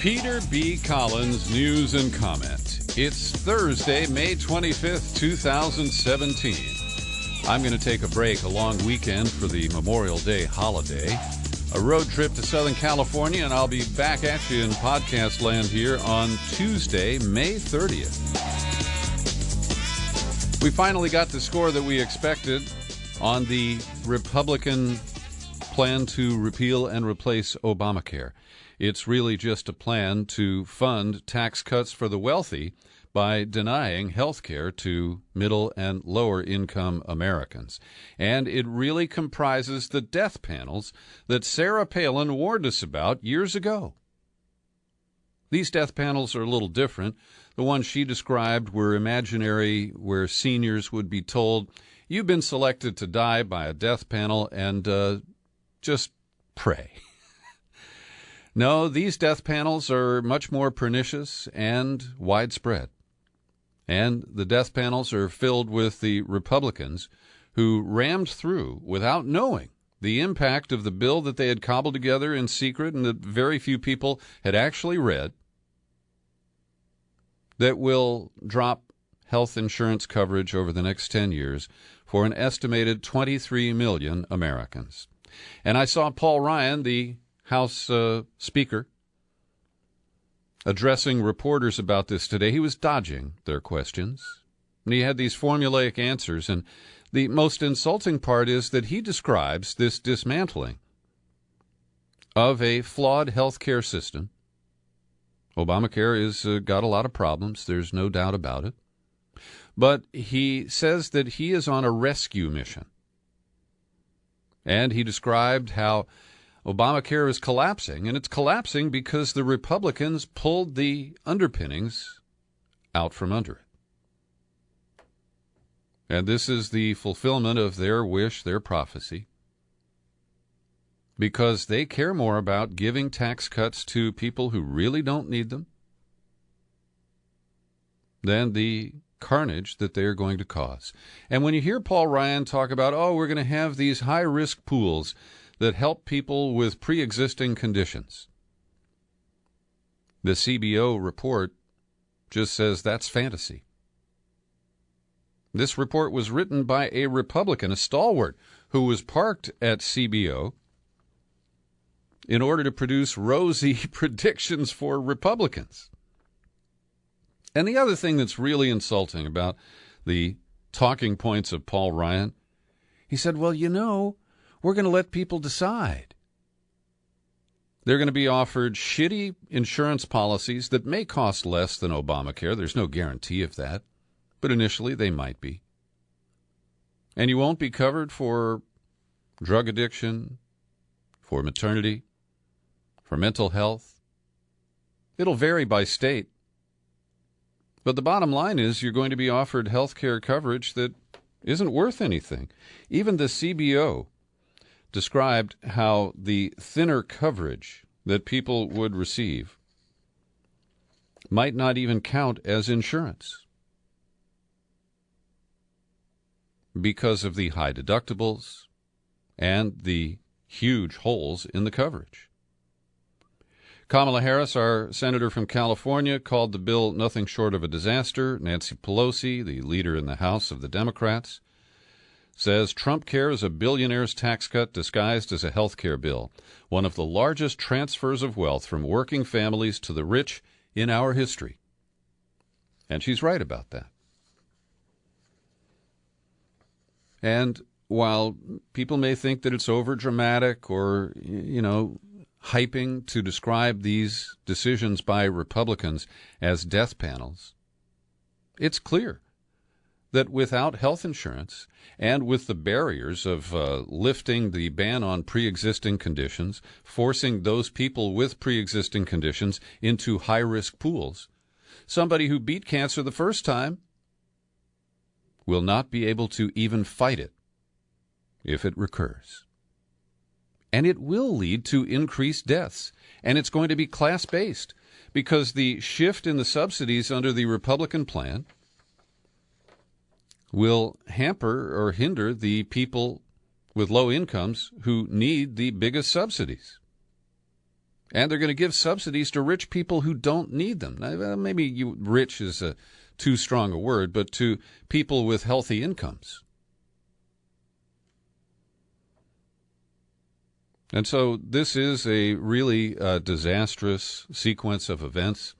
Peter B. Collins News and Comment. It's Thursday, May 25th, 2017. I'm going to take a break, a long weekend for the Memorial Day holiday, a road trip to Southern California, and I'll be back at you in podcast land here on Tuesday, May 30th. We finally got the score that we expected on the Republican plan to repeal and replace Obamacare. It's really just a plan to fund tax cuts for the wealthy by denying health care to middle and lower income Americans. And it really comprises the death panels that Sarah Palin warned us about years ago. These death panels are a little different. The ones she described were imaginary, where seniors would be told, "You've been selected to die by a death panel, and just pray." No, these death panels are much more pernicious and widespread. And the death panels are filled with the Republicans who rammed through, without knowing the impact of the bill that they had cobbled together in secret and that very few people had actually read, that will drop health insurance coverage over the next 10 years for an estimated 23 million Americans. And I saw Paul Ryan, the House Speaker, addressing reporters about this today. He was dodging their questions, and he had these formulaic answers. And the most insulting part is that he describes this dismantling of a flawed health care system. Obamacare is got a lot of problems. There's no doubt about it. But he says that he is on a rescue mission. And he described how Obamacare is collapsing, and it's collapsing because the Republicans pulled the underpinnings out from under it. And this is the fulfillment of their wish, their prophecy, because they care more about giving tax cuts to people who really don't need them than the carnage that they are going to cause. And when you hear Paul Ryan talk about, we're going to have these high-risk pools that help people with pre-existing conditions, the CBO report just says that's fantasy. This report was written by a Republican, a stalwart, who was parked at CBO in order to produce rosy predictions for Republicans. And the other thing that's really insulting about the talking points of Paul Ryan, he said, we're going to let people decide. They're going to be offered shitty insurance policies that may cost less than Obamacare. There's no guarantee of that, but initially they might be. And you won't be covered for drug addiction, for maternity, for mental health. It'll vary by state. But the bottom line is you're going to be offered health care coverage that isn't worth anything. Even the CBO described how the thinner coverage that people would receive might not even count as insurance because of the high deductibles and the huge holes in the coverage. Kamala Harris, our senator from California, called the bill nothing short of a disaster. Nancy Pelosi, the leader in the House of the Democrats, says Trump Care is a billionaire's tax cut disguised as a health care bill, one of the largest transfers of wealth from working families to the rich in our history. And she's right about that. And while people may think that it's overdramatic or, hyping to describe these decisions by Republicans as death panels, it's clear that without health insurance and with the barriers of lifting the ban on pre-existing conditions, forcing those people with pre-existing conditions into high-risk pools, somebody who beat cancer the first time will not be able to even fight it if it recurs. And it will lead to increased deaths, and it's going to be class-based because the shift in the subsidies under the Republican plan will hamper or hinder the people with low incomes who need the biggest subsidies. And they're going to give subsidies to rich people who don't need them. Now, maybe rich is too strong a word, but to people with healthy incomes. And so this is a really disastrous sequence of events.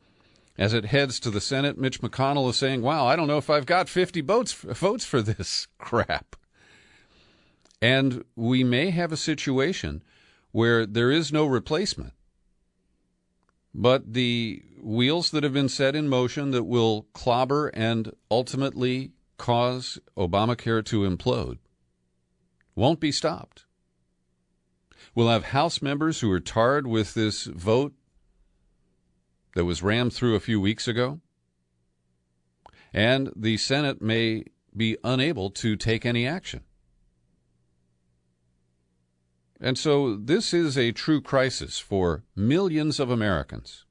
As it heads to the Senate, Mitch McConnell is saying, wow, I don't know if I've got 50 votes for this crap. And we may have a situation where there is no replacement. But the wheels that have been set in motion that will clobber and ultimately cause Obamacare to implode won't be stopped. We'll have House members who are tarred with this vote that was rammed through a few weeks ago, and the Senate may be unable to take any action. And so this is a true crisis for millions of Americans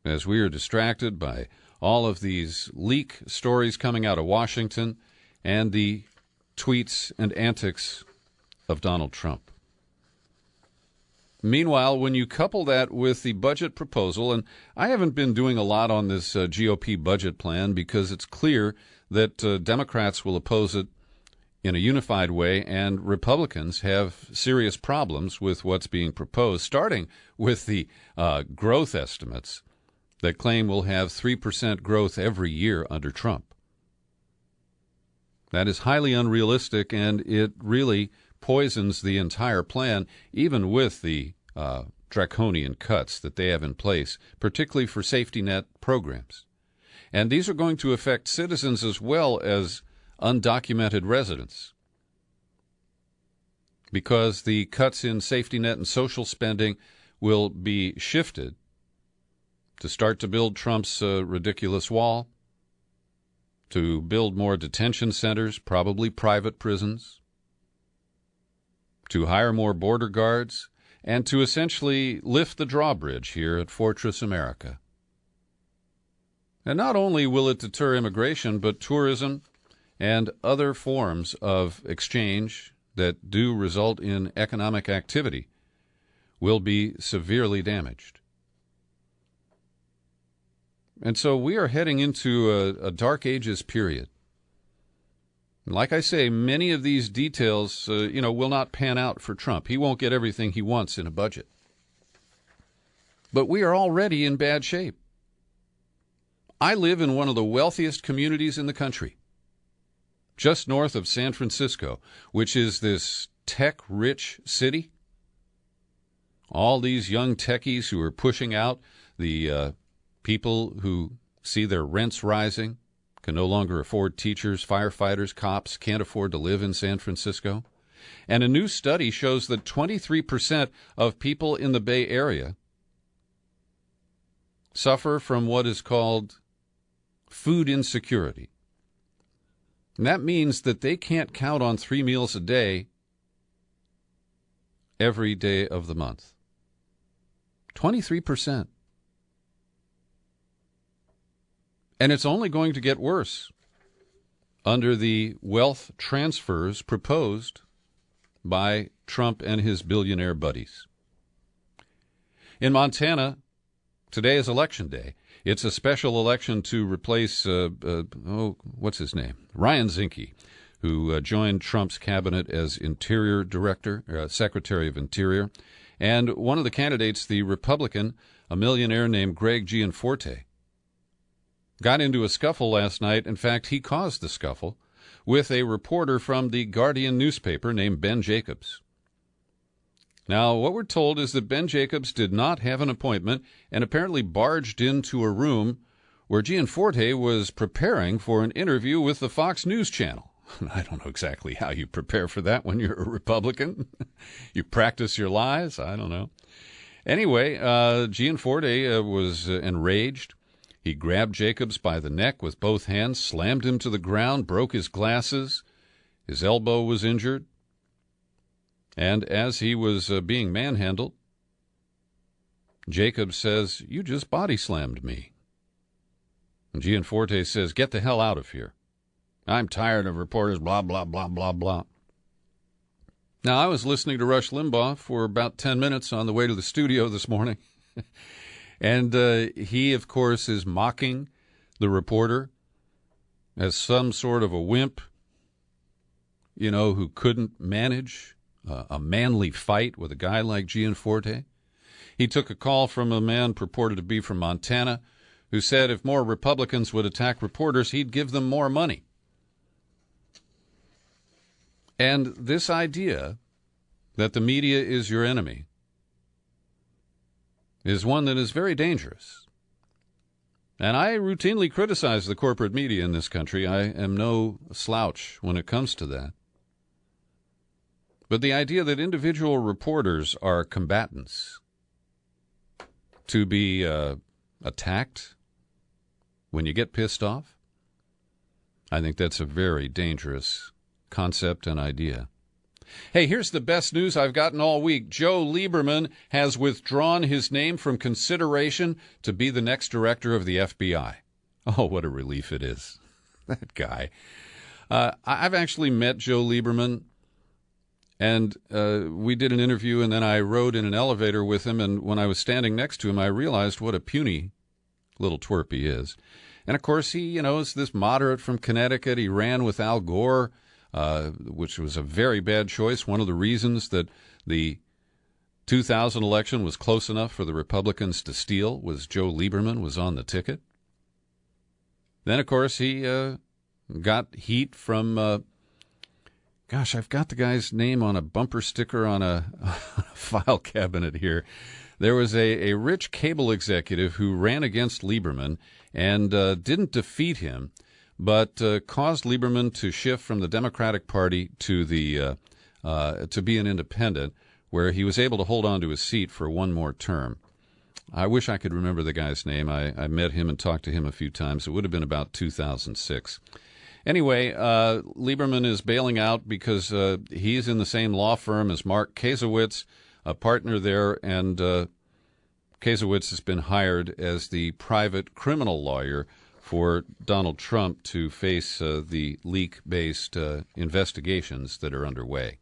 as we are distracted by all of these leak stories coming out of Washington and the tweets and antics of Donald Trump. Meanwhile, when you couple that with the budget proposal, and I haven't been doing a lot on this GOP budget plan because it's clear that Democrats will oppose it in a unified way, and Republicans have serious problems with what's being proposed, starting with the growth estimates that claim we'll have 3% growth every year under Trump. That is highly unrealistic, and it really poisons the entire plan, even with the draconian cuts that they have in place, particularly for safety net programs. And these are going to affect citizens as well as undocumented residents, because the cuts in safety net and social spending will be shifted to start to build Trump's ridiculous wall, to build more detention centers, probably private prisons, to hire more border guards, and to essentially lift the drawbridge here at Fortress America. And not only will it deter immigration, but tourism and other forms of exchange that do result in economic activity will be severely damaged. And so we are heading into a dark ages period. Like I say, many of these details, will not pan out for Trump. He won't get everything he wants in a budget. But we are already in bad shape. I live in one of the wealthiest communities in the country, just north of San Francisco, which is this tech-rich city. All these young techies who are pushing out the people who see their rents rising, can no longer afford teachers, firefighters, cops, can't afford to live in San Francisco. And a new study shows that 23% of people in the Bay Area suffer from what is called food insecurity. And that means that they can't count on 3 meals a day every day of the month. 23%. And it's only going to get worse under the wealth transfers proposed by Trump and his billionaire buddies. In Montana, today is election day. It's a special election to replace, what's his name? Ryan Zinke, who joined Trump's cabinet as Interior Director, Secretary of Interior. And one of the candidates, the Republican, a millionaire named Greg Gianforte, got into a scuffle last night. In fact, he caused the scuffle with a reporter from the Guardian newspaper named Ben Jacobs. Now, what we're told is that Ben Jacobs did not have an appointment and apparently barged into a room where Gianforte was preparing for an interview with the Fox News channel. I don't know exactly how you prepare for that when you're a Republican. You practice your lies? I don't know. Anyway, Gianforte was enraged. He grabbed Jacobs by the neck with both hands, slammed him to the ground, broke his glasses. His elbow was injured. And as he was being manhandled, Jacobs says, "You just body slammed me." And Gianforte says, "Get the hell out of here. I'm tired of reporters, blah, blah, blah, blah, blah." Now, I was listening to Rush Limbaugh for about 10 minutes on the way to the studio this morning, and he, of course, is mocking the reporter as some sort of a wimp, you know, who couldn't manage a manly fight with a guy like Gianforte. He took a call from a man purported to be from Montana who said if more Republicans would attack reporters, he'd give them more money. And this idea that the media is your enemy is one that is very dangerous. And I routinely criticize the corporate media in this country. I am no slouch when it comes to that. But the idea that individual reporters are combatants to be attacked when you get pissed off, I think that's a very dangerous concept and idea. Hey, here's the best news I've gotten all week. Joe Lieberman has withdrawn his name from consideration to be the next director of the FBI. Oh, what a relief it is. That guy. I've actually met Joe Lieberman, and we did an interview, and then I rode in an elevator with him, and when I was standing next to him, I realized what a puny little twerp he is. And, of course, he, you know, is this moderate from Connecticut. He ran with Al Gore, which was a very bad choice. One of the reasons that the 2000 election was close enough for the Republicans to steal was Joe Lieberman was on the ticket. Then, of course, he got heat from, gosh, I've got the guy's name on a bumper sticker on a file cabinet here. There was a rich cable executive who ran against Lieberman and didn't defeat him, but caused Lieberman to shift from the Democratic Party to to be an independent, where he was able to hold on to his seat for one more term. I wish I could remember the guy's name. I met him and talked to him a few times. It would have been about 2006. Anyway, Lieberman is bailing out because he's in the same law firm as Mark Kasowitz, a partner there, and Kasowitz has been hired as the private criminal lawyer for Donald Trump to face the leak-based investigations that are underway.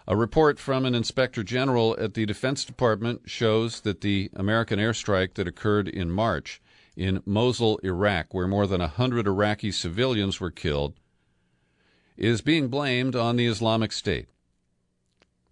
A report from an inspector general at the Defense Department shows that the American airstrike that occurred in March in Mosul, Iraq, where more than 100 Iraqi civilians were killed, is being blamed on the Islamic State.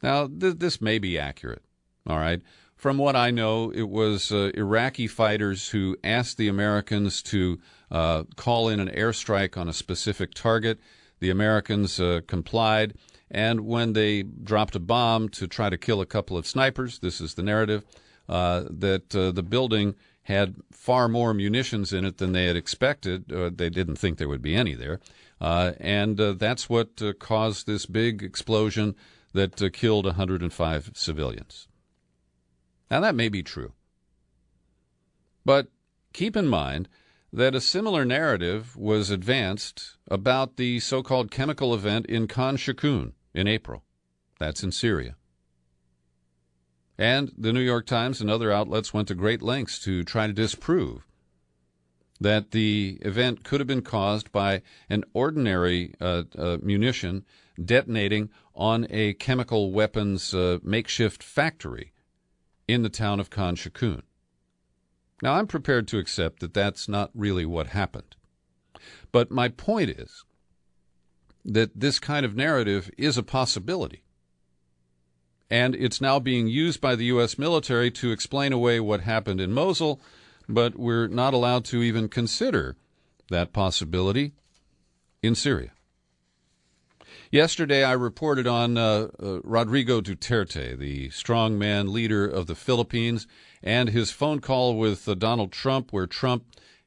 Now, this may be accurate, all right? From what I know, it was Iraqi fighters who asked the Americans to call in an airstrike on a specific target. The Americans complied, and when they dropped a bomb to try to kill a couple of snipers, this is the narrative, that the building had far more munitions in it than they had expected. They didn't think there would be any there. And that's what caused this big explosion that killed 105 civilians. Now, that may be true. But keep in mind that a similar narrative was advanced about the so-called chemical event in Khan Shaykhun in April. That's in Syria. And the New York Times and other outlets went to great lengths to try to disprove that the event could have been caused by an ordinary munition detonating on a chemical weapons makeshift factory in the town of Khan Shaykhun. Now, I'm prepared to accept that that's not really what happened. But my point is that this kind of narrative is a possibility. And it's now being used by the U.S. military to explain away what happened in Mosul, but we're not allowed to even consider that possibility in Syria. Yesterday, I reported on Rodrigo Duterte, the strongman leader of the Philippines, and his phone call with Donald Trump, where Trump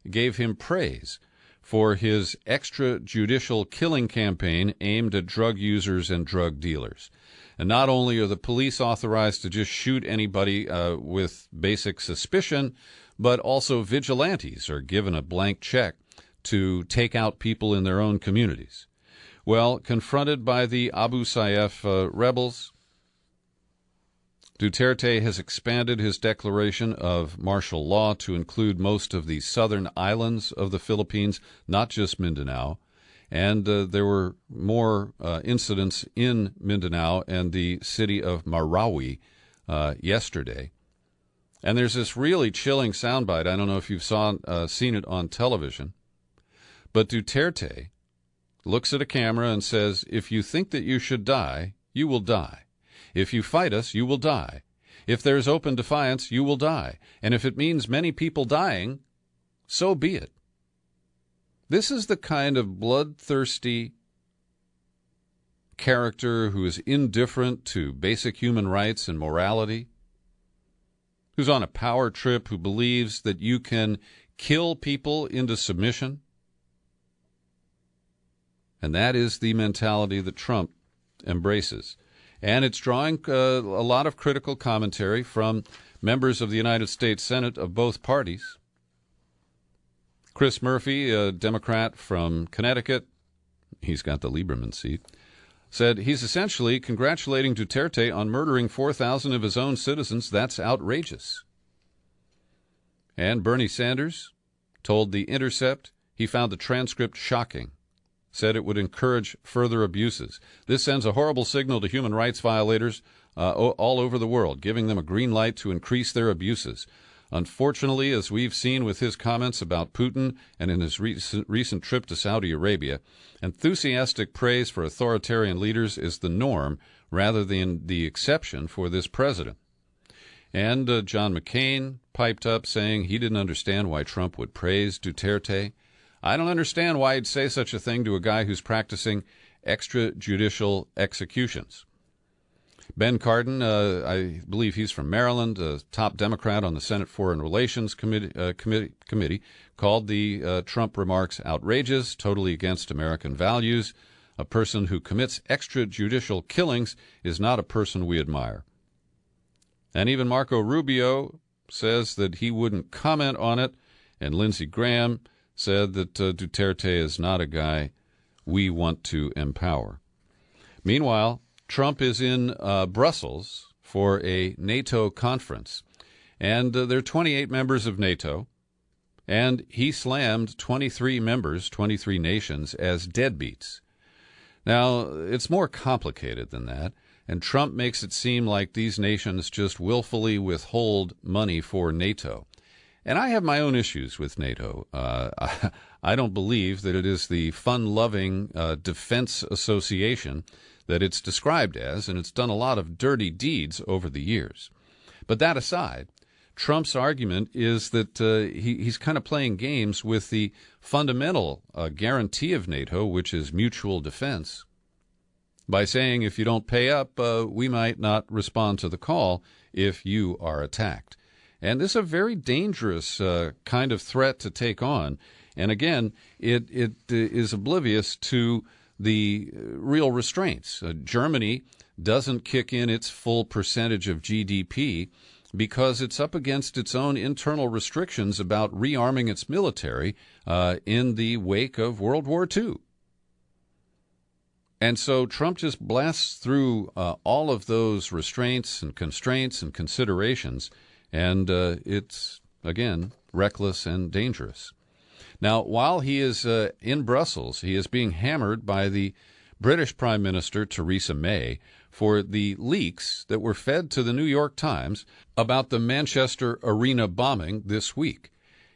gave him praise for his extrajudicial killing campaign aimed at drug users and drug dealers. And not only are the police authorized to just shoot anybody with basic suspicion, but also vigilantes are given a blank check to take out people in their own communities. Well, confronted by the Abu Sayyaf rebels, Duterte has expanded his declaration of martial law to include most of the southern islands of the Philippines, not just Mindanao, And there were more incidents in Mindanao and the city of Marawi yesterday. And there's this really chilling soundbite. I don't know if you've seen it on television. But Duterte looks at a camera and says, "If you think that you should die, you will die. If you fight us, you will die. If there is open defiance, you will die. And if it means many people dying, so be it." This is the kind of bloodthirsty character who is indifferent to basic human rights and morality, who's on a power trip, who believes that you can kill people into submission. And that is the mentality that Trump embraces. And it's drawing a lot of critical commentary from members of the United States Senate of both parties. Chris Murphy, a Democrat from Connecticut, he's got the Lieberman seat, said he's essentially congratulating Duterte on murdering 4,000 of his own citizens. That's outrageous. And Bernie Sanders told The Intercept he found the transcript shocking, said it would encourage further abuses. This sends a horrible signal to human rights violators all over the world, giving them a green light to increase their abuses. Unfortunately, as we've seen with his comments about Putin and in his recent trip to Saudi Arabia, enthusiastic praise for authoritarian leaders is the norm rather than the exception for this president. And John McCain piped up saying he didn't understand why Trump would praise Duterte. "I don't understand why he'd say such a thing to a guy who's practicing extrajudicial executions." Ben Cardin, I believe he's from Maryland, a top Democrat on the Senate Foreign Relations Committee, called the Trump remarks outrageous, totally against American values. "A person who commits extrajudicial killings is not a person we admire." And even Marco Rubio says that he wouldn't comment on it, and Lindsey Graham said that Duterte is not a guy we want to empower. Meanwhile, Trump is in Brussels for a NATO conference, and there are 28 members of NATO, and he slammed 23 members, 23 nations, as deadbeats. Now, it's more complicated than that, and Trump makes it seem like these nations just willfully withhold money for NATO. And I have my own issues with NATO. I don't believe that it is the fun-loving defense association that it's described as, and it's done a lot of dirty deeds over the years. But that aside, Trump's argument is that he's kind of playing games with the fundamental guarantee of NATO, which is mutual defense, by saying if you don't pay up, we might not respond to the call if you are attacked. And this is a very dangerous kind of threat to take on. And again, it is oblivious to the real restraints. Germany doesn't kick in its full percentage of GDP because it's up against its own internal restrictions about rearming its military in the wake of World War II. And so Trump just blasts through all of those restraints and constraints and considerations, and it's, again, reckless and dangerous. Now, while he is in Brussels, he is being hammered by the British Prime Minister, Theresa May, for the leaks that were fed to the New York Times about the Manchester Arena bombing this week.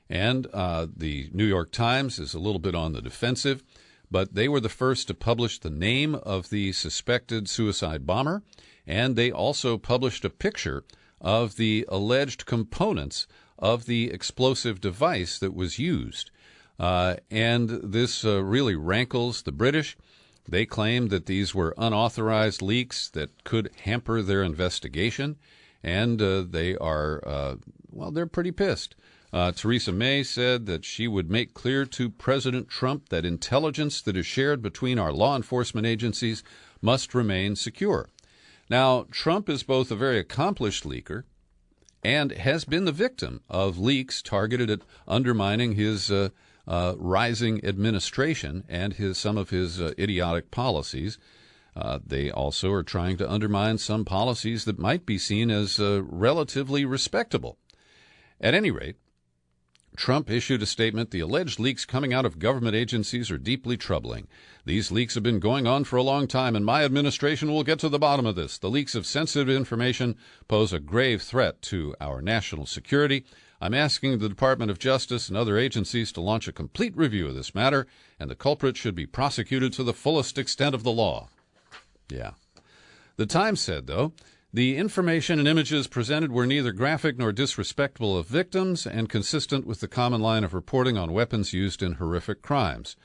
And the New York Times is a little bit on the defensive, but they were the first to publish the name of the suspected suicide bomber, and they also published a picture of the alleged components of the explosive device that was used. And this really rankles the British. They claim that these were unauthorized leaks that could hamper their investigation, and they are, they're pretty pissed. Theresa May said that she would make clear to President Trump that intelligence that is shared between our law enforcement agencies must remain secure. Now, Trump is both a very accomplished leaker and has been the victim of leaks targeted at undermining his rising administration and some of his idiotic policies. They also are trying to undermine some policies that might be seen as relatively respectable. At any rate, Trump issued a statement. The alleged leaks coming out of government agencies are deeply troubling. These leaks have been going on for a long time, and my administration will get to the bottom of this. The leaks of sensitive information pose a grave threat to our national security. I'm asking the Department of Justice and other agencies to launch a complete review of this matter, and the culprit should be prosecuted to the fullest extent of the law. Yeah. The Times said, though, the information and images presented were neither graphic nor disrespectful of victims and consistent with the common line of reporting on weapons used in horrific crimes.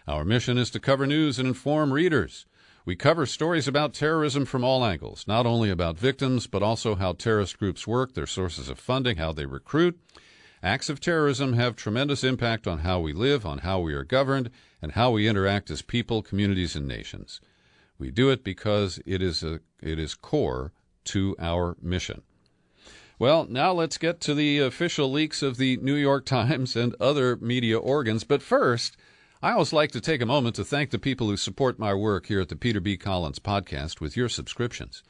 Our mission is to cover news and inform readers. We cover stories about terrorism from all angles, not only about victims, but also how terrorist groups work, their sources of funding, how they recruit. Acts of terrorism have tremendous impact on how we live, on how we are governed, and how we interact as people, communities, and nations. We do it because it is core to our mission. Well, now let's get to the official leaks of the New York Times and other media organs. But first, I always like to take a moment to thank the people who support my work here at the Peter B. Collins Podcast with your subscriptions.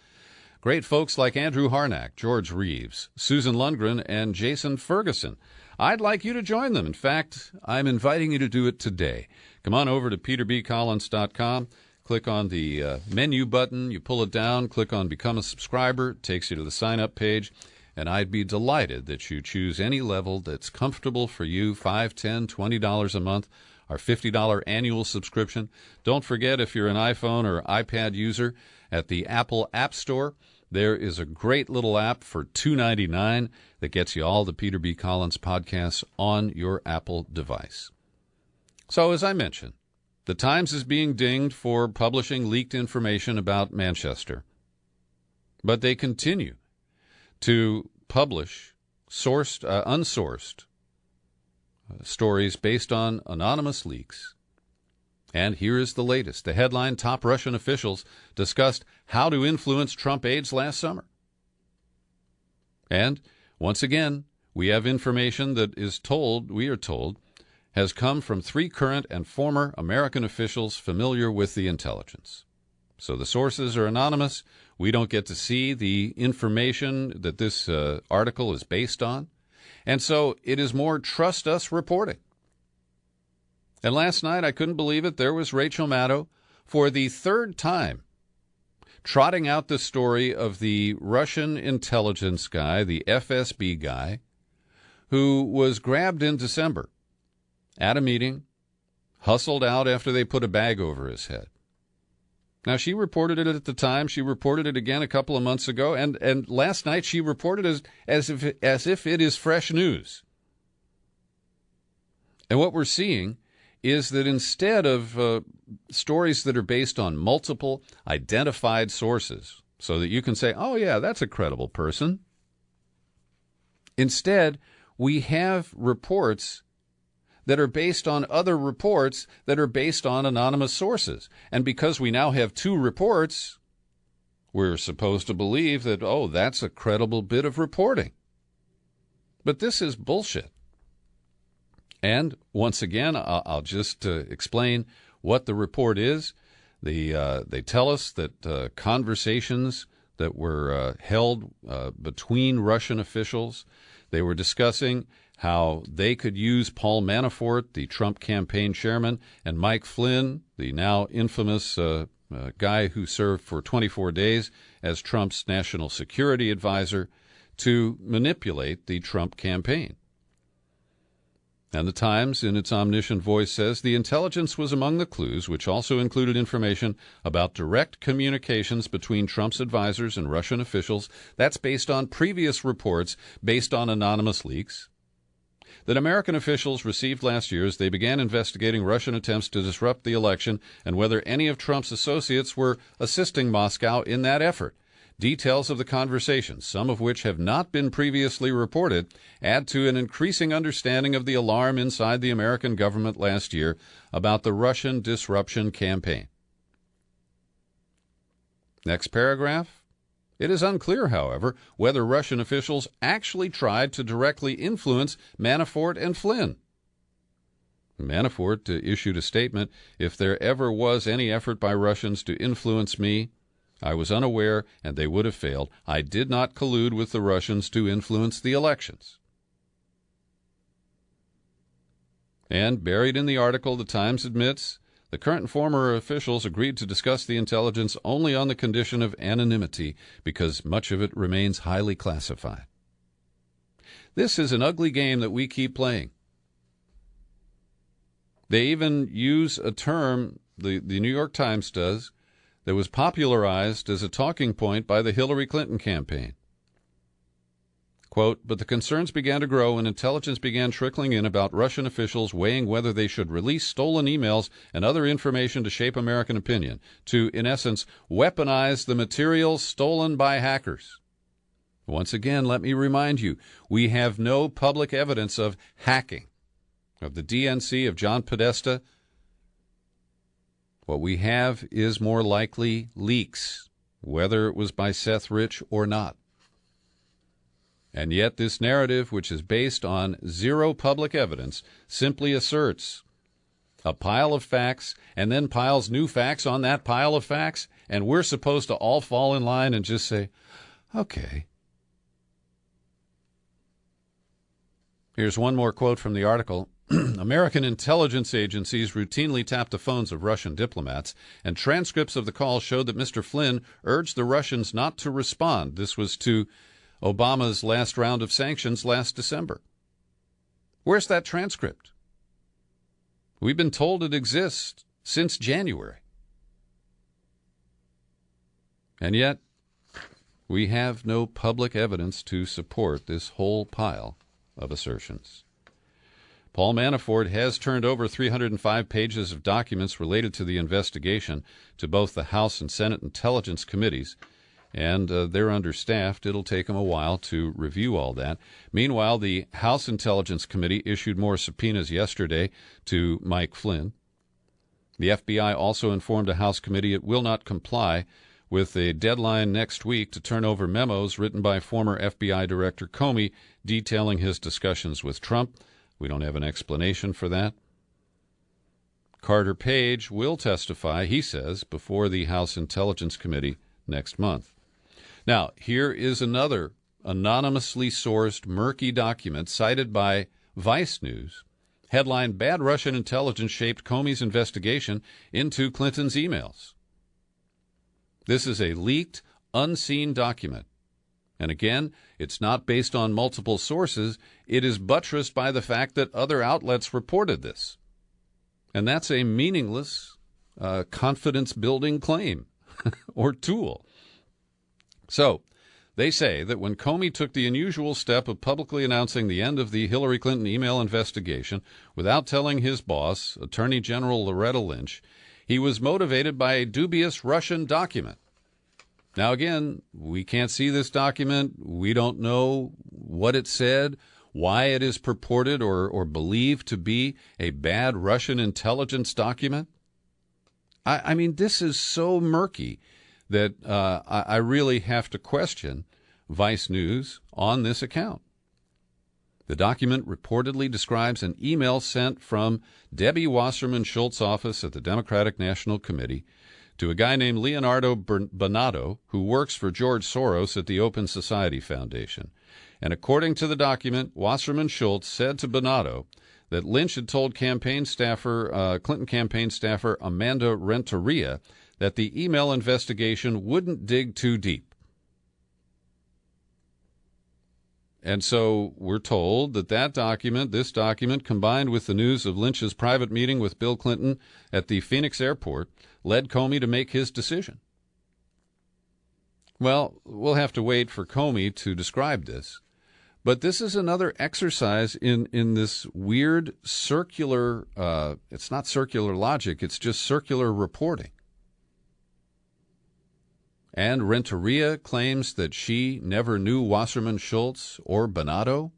Great folks like Andrew Harnack, George Reeves, Susan Lundgren, and Jason Ferguson. I'd like you to join them. In fact, I'm inviting you to do it today. Come on over to peterbcollins.com. Click on the menu button, you pull it down, click on Become a Subscriber, it takes you to the sign-up page, and I'd be delighted that you choose any level that's comfortable for you, $5, $10, $20 a month, our $50 annual subscription. Don't forget, if you're an iPhone or iPad user, at the Apple App Store, there is a great little app for $2.99 that gets you all the Peter B. Collins podcasts on your Apple device. So, as I mentioned, the Times is being dinged for publishing leaked information about Manchester. But they continue to publish unsourced stories based on anonymous leaks. And here is the latest. The headline, Top Russian Officials Discussed How to Influence Trump Aides Last Summer. And, once again, we have information that we are told, has come from 3 current and former American officials familiar with the intelligence. So the sources are anonymous. We don't get to see the information that this article is based on. And so it is more trust us reporting. And last night, I couldn't believe it, there was Rachel Maddow for the 3rd time trotting out the story of the Russian intelligence guy, the FSB guy, who was grabbed in December at a meeting, hustled out after they put a bag over his head. Now, she reported it at the time. She reported it again a couple of months ago. And last night she reported as if it is fresh news. And what we're seeing is that instead of stories that are based on multiple identified sources, so that you can say, oh, yeah, that's a credible person, instead we have reports that are based on other reports that are based on anonymous sources. And because we now have 2 reports, we're supposed to believe that, oh, that's a credible bit of reporting. But this is bullshit. And once again, I'll just explain what the report is. They tell us that conversations that were held between Russian officials, they were discussing how they could use Paul Manafort, the Trump campaign chairman, and Mike Flynn, the now infamous guy who served for 24 days as Trump's national security advisor, to manipulate the Trump campaign. And the Times, in its omniscient voice, says the intelligence was among the clues, which also included information about direct communications between Trump's advisors and Russian officials. That's based on previous reports, based on anonymous leaks, that American officials received last year as they began investigating Russian attempts to disrupt the election and whether any of Trump's associates were assisting Moscow in that effort. Details of the conversations, some of which have not been previously reported, add to an increasing understanding of the alarm inside the American government last year about the Russian disruption campaign. Next paragraph. It is unclear, however, whether Russian officials actually tried to directly influence Manafort and Flynn. Manafort issued a statement, "If there ever was any effort by Russians to influence me, I was unaware and they would have failed. I did not collude with the Russians to influence the elections." And buried in the article, the Times admits the current and former officials agreed to discuss the intelligence only on the condition of anonymity because much of it remains highly classified. This is an ugly game that we keep playing. They even use a term, the New York Times does, that was popularized as a talking point by the Hillary Clinton campaign. Quote, but the concerns began to grow when intelligence began trickling in about Russian officials weighing whether they should release stolen emails and other information to shape American opinion, to, in essence, weaponize the material stolen by hackers. Once again, let me remind you, we have no public evidence of hacking, of the DNC, of John Podesta. What we have is more likely leaks, whether it was by Seth Rich or not. And yet this narrative, which is based on zero public evidence, simply asserts a pile of facts and then piles new facts on that pile of facts, and we're supposed to all fall in line and just say, okay. Here's one more quote from the article. American intelligence agencies routinely tapped the phones of Russian diplomats, and transcripts of the call showed that Mr. Flynn urged the Russians not to respond. This was to Obama's last round of sanctions last December. Where's that transcript? We've been told it exists since January. And yet, we have no public evidence to support this whole pile of assertions. Paul Manafort has turned over 305 pages of documents related to the investigation to both the House and Senate Intelligence Committees, and they're understaffed. It'll take them a while to review all that. Meanwhile, the House Intelligence Committee issued more subpoenas yesterday to Mike Flynn. The FBI also informed a House committee it will not comply with a deadline next week to turn over memos written by former FBI Director Comey detailing his discussions with Trump. We don't have an explanation for that. Carter Page will testify, he says, before the House Intelligence Committee next month. Now, here is another anonymously sourced, murky document cited by Vice News. Headline, Bad Russian Intelligence Shaped Comey's Investigation into Clinton's Emails. This is a leaked, unseen document. And again, it's not based on multiple sources. It is buttressed by the fact that other outlets reported this. And that's a meaningless confidence-building claim or tool. So, they say that when Comey took the unusual step of publicly announcing the end of the Hillary Clinton email investigation without telling his boss, Attorney General Loretta Lynch, he was motivated by a dubious Russian document. Now, again, we can't see this document. We don't know what it said, why it is purported or believed to be a bad Russian intelligence document. I mean, this is so murky that I really have to question Vice News on this account. The document reportedly describes an email sent from Debbie Wasserman Schultz's office at the Democratic National Committee to a guy named Leonardo Bonato, who works for George Soros at the Open Society Foundation. And according to the document, Wasserman Schultz said to Bonato that Lynch had told Clinton campaign staffer Amanda Renteria that the email investigation wouldn't dig too deep. And so we're told that this document, combined with the news of Lynch's private meeting with Bill Clinton at the Phoenix airport, led Comey to make his decision. Well, we'll have to wait for Comey to describe this. But this is another exercise in this weird circular, it's not circular logic, it's just circular reporting. And Renteria claims that she never knew Wasserman Schultz or Bonato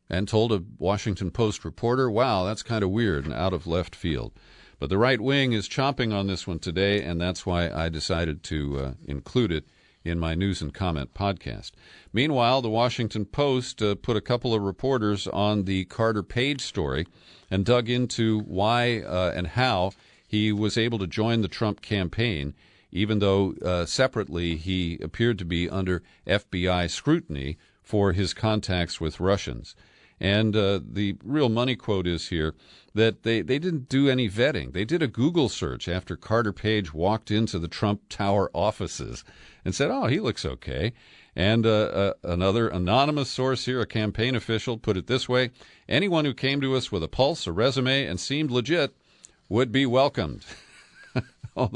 and told a Washington Post reporter, wow, that's kind of weird and out of left field. But the right wing is chomping on this one today, and that's why I decided to include it in my News and Comment podcast. Meanwhile, the Washington Post put a couple of reporters on the Carter Page story and dug into why and how he was able to join the Trump campaign, even though separately he appeared to be under FBI scrutiny for his contacts with Russians. And the real money quote is here that they didn't do any vetting. They did a Google search after Carter Page walked into the Trump Tower offices and said, oh, he looks okay. And another anonymous source here, a campaign official, put it this way: anyone who came to us with a pulse, a resume, and seemed legit would be welcomed. All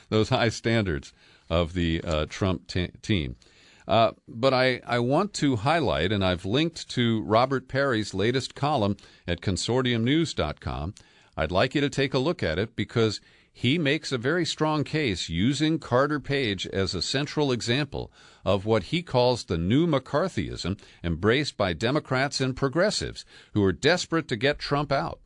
those high standards of the Trump team. But I want to highlight, and I've linked to Robert Perry's latest column at consortiumnews.com. I'd like you to take a look at it because he makes a very strong case using Carter Page as a central example of what he calls the new McCarthyism embraced by Democrats and progressives who are desperate to get Trump out.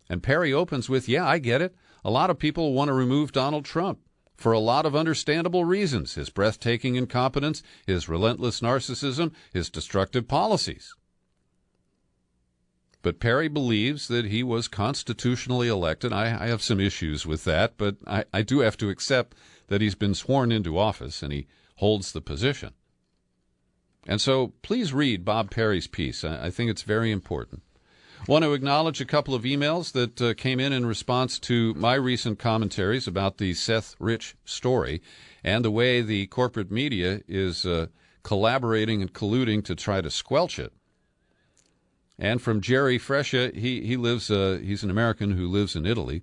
And Perry opens with, yeah, I get it. A lot of people want to remove Donald Trump for a lot of understandable reasons: his breathtaking incompetence, his relentless narcissism, his destructive policies. But Perry believes that he was constitutionally elected. I have some issues with that, but I do have to accept that he's been sworn into office and he holds the position. And so please read Bob Perry's piece. I think it's very important. I want to acknowledge a couple of emails that came in response to my recent commentaries about the Seth Rich story and the way the corporate media is collaborating and colluding to try to squelch it. And from Jerry Fresha, he lives. He's an American who lives in Italy.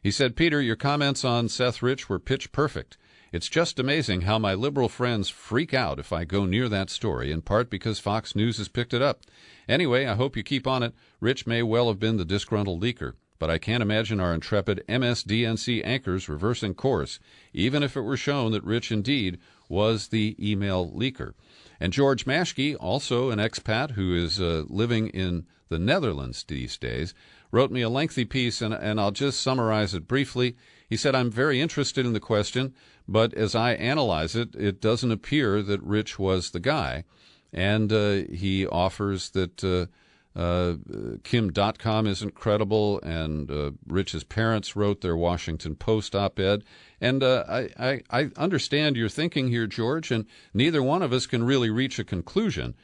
He said, Peter, your comments on Seth Rich were pitch perfect. It's just amazing how my liberal friends freak out if I go near that story, in part because Fox News has picked it up. Anyway, I hope you keep on it. Rich may well have been the disgruntled leaker, but I can't imagine our intrepid MSDNC anchors reversing course, even if it were shown that Rich indeed was the email leaker. And George Maschke, also an expat who is living in the Netherlands these days, wrote me a lengthy piece, and I'll just summarize it briefly. He said, I'm very interested in the question, but as I analyze it, it doesn't appear that Rich was the guy. And he offers that Kim.com isn't credible, and Rich's parents wrote their Washington Post op-ed. And I understand your thinking here, George, and neither one of us can really reach a conclusion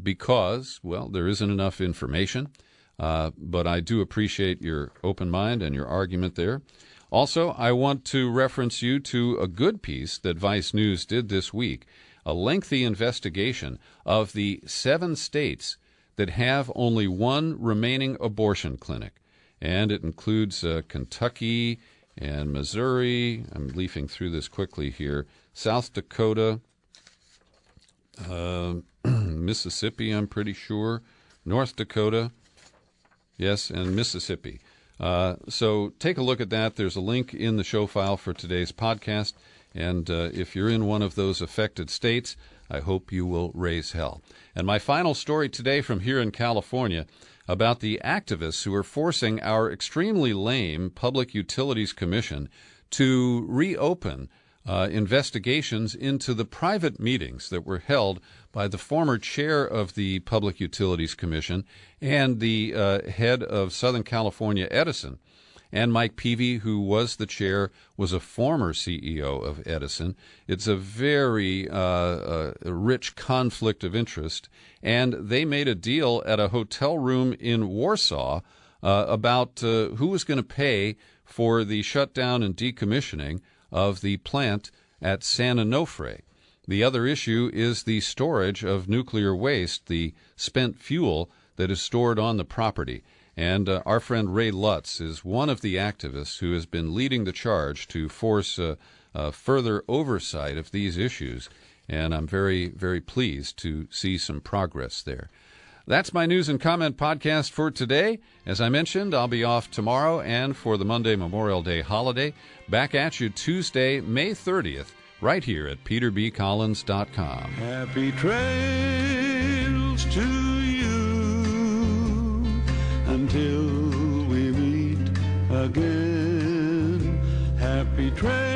because, well, there isn't enough information. But I do appreciate your open mind and your argument there. Also, I want to reference you to a good piece that Vice News did this week, a lengthy investigation of the 7 states that have only one remaining abortion clinic. And it includes Kentucky and Missouri. I'm leafing through this quickly here. South Dakota, Mississippi, I'm pretty sure, North Dakota, yes, and Mississippi. So take a look at that. There's a link in the show file for today's podcast. And if you're in one of those affected states, I hope you will raise hell. And my final story today from here in California about the activists who are forcing our extremely lame Public Utilities Commission to reopen investigations into the private meetings that were held by the former chair of the Public Utilities Commission and the head of Southern California Edison. And Mike Peavy, who was the chair, was a former CEO of Edison. It's a very rich conflict of interest. And they made a deal at a hotel room in Warsaw about who was going to pay for the shutdown and decommissioning of the plant at San Onofre. The other issue is the storage of nuclear waste, the spent fuel that is stored on the property. And our friend Ray Lutz is one of the activists who has been leading the charge to force further oversight of these issues. And I'm very, very pleased to see some progress there. That's my news and comment podcast for today. As I mentioned, I'll be off tomorrow and for the Monday Memorial Day holiday. Back at you Tuesday, May 30th, right here at peterbcollins.com. Happy trails to you until we meet again. Happy trails.